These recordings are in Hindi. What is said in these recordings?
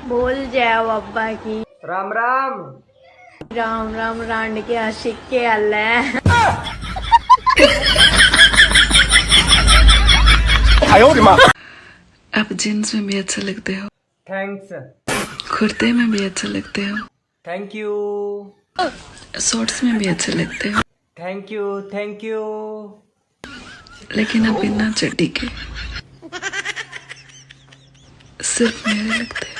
भूल जाओ अब्बा की। राम राम। राम राम रांड के आशिक के अल्लाह। आप जीन्स में भी अच्छा लगते हो। थैंक्स। कुर्ते में भी अच्छा लगते हो। Thank you. शॉर्ट्स में भी अच्छे लगते हो। Thank you thank you. लेकिन आप बिना चड्डी के सिर्फ मेरे लगते हो।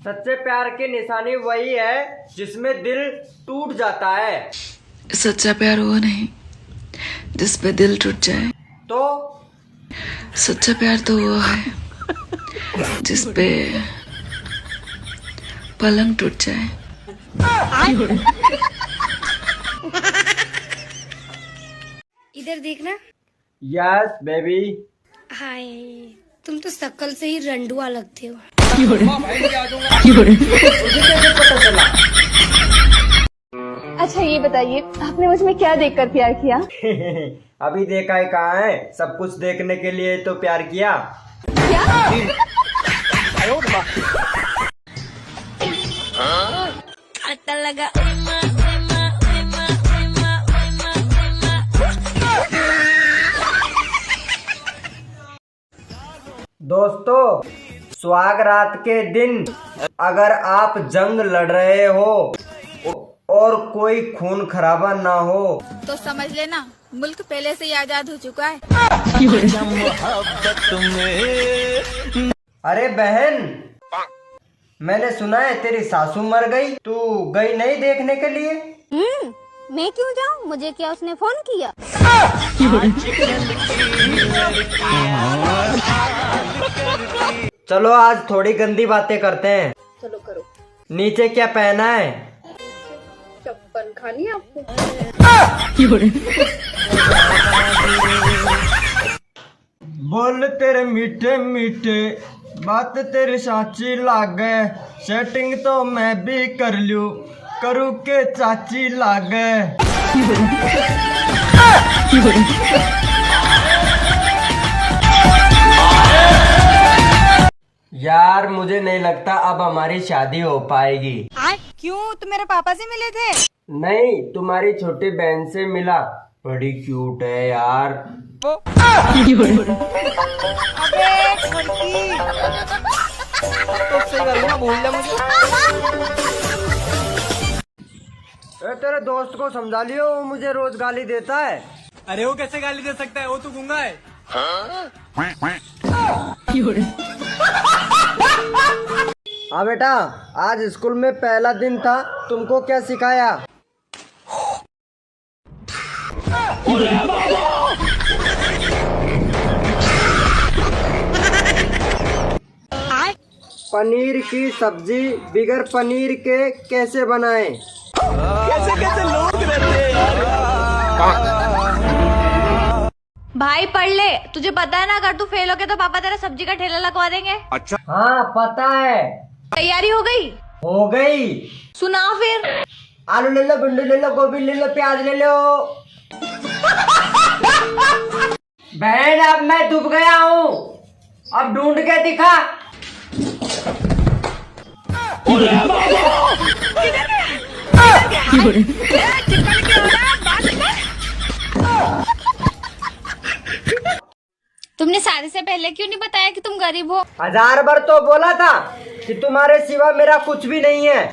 सच्चे प्यार की निशानी वही है जिसमें दिल टूट जाता है। सच्चा प्यार वो नहीं जिस पे दिल टूट जाए। तो सच्चा प्यार तो वो है जिस पे पलंग टूट जाए। इधर देखना। Yes baby. हाय, तुम तो शक्ल से ही रंडुआ लगते हो। अच्छा ये बताइए, आपने मुझ में क्या देखकर प्यार किया? अभी देखा है कहाँ है, सब कुछ देखने के लिए तो प्यार किया। आता लगा। दोस्तों, सुहाग रात के दिन अगर आप जंग लड़ रहे हो और कोई खून खराबा ना हो तो समझ लेना मुल्क पहले से ही आजाद हो चुका है। अरे बहन, मैंने सुना है तेरी सासू मर गई, तू गई नहीं देखने के लिए? मैं क्यों जाऊँ? मुझे क्या उसने फोन किया? चलो आज थोड़ी गंदी बातें करते हैं। चलो करो। नीचे क्या पहना है? चप्पल खानी है आपको? बोल तेरे मीठे मीठे बात तेरी साची लागे, सेटिंग तो मैं भी कर लूं, करूँ के चाची लागे। यार मुझे नहीं लगता अब हमारी शादी हो पाएगी। क्यों, तुम मेरे पापा से मिले थे? नहीं, तुम्हारी छोटी बहन से मिला, बड़ी क्यूट है यार। तो सही बात ना भूल जा मुझे। तेरे दोस्त को समझा लियो, वो मुझे रोज गाली देता है। अरे वो कैसे गाली दे सकता है, वो तो गूंगा है। हाँ बेटा, आज स्कूल में पहला दिन था, तुमको क्या सिखाया? पनीर की सब्जी बिगर पनीर के कैसे बनाएं? कैसे कैसे लोग रहते हैं यार। भाई पढ़ ले, तुझे पता है ना अगर तू फेल हो गया तो पापा तेरा सब्जी का ठेला लगवा देंगे। अच्छा। हाँ पता है। तैयारी हो गई? हो गई। सुना फिर। आलू ले लो, भिंडी ले लो, गोभी ले लो, प्याज ले लो। बहन अब मैं डूब गया हूँ, अब ढूंढ के दिखा। तुमने शादी से पहले क्यों नहीं बताया कि तुम गरीब हो? 1000 बार तो बोला था कि तुम्हारे सिवा मेरा कुछ भी नहीं है।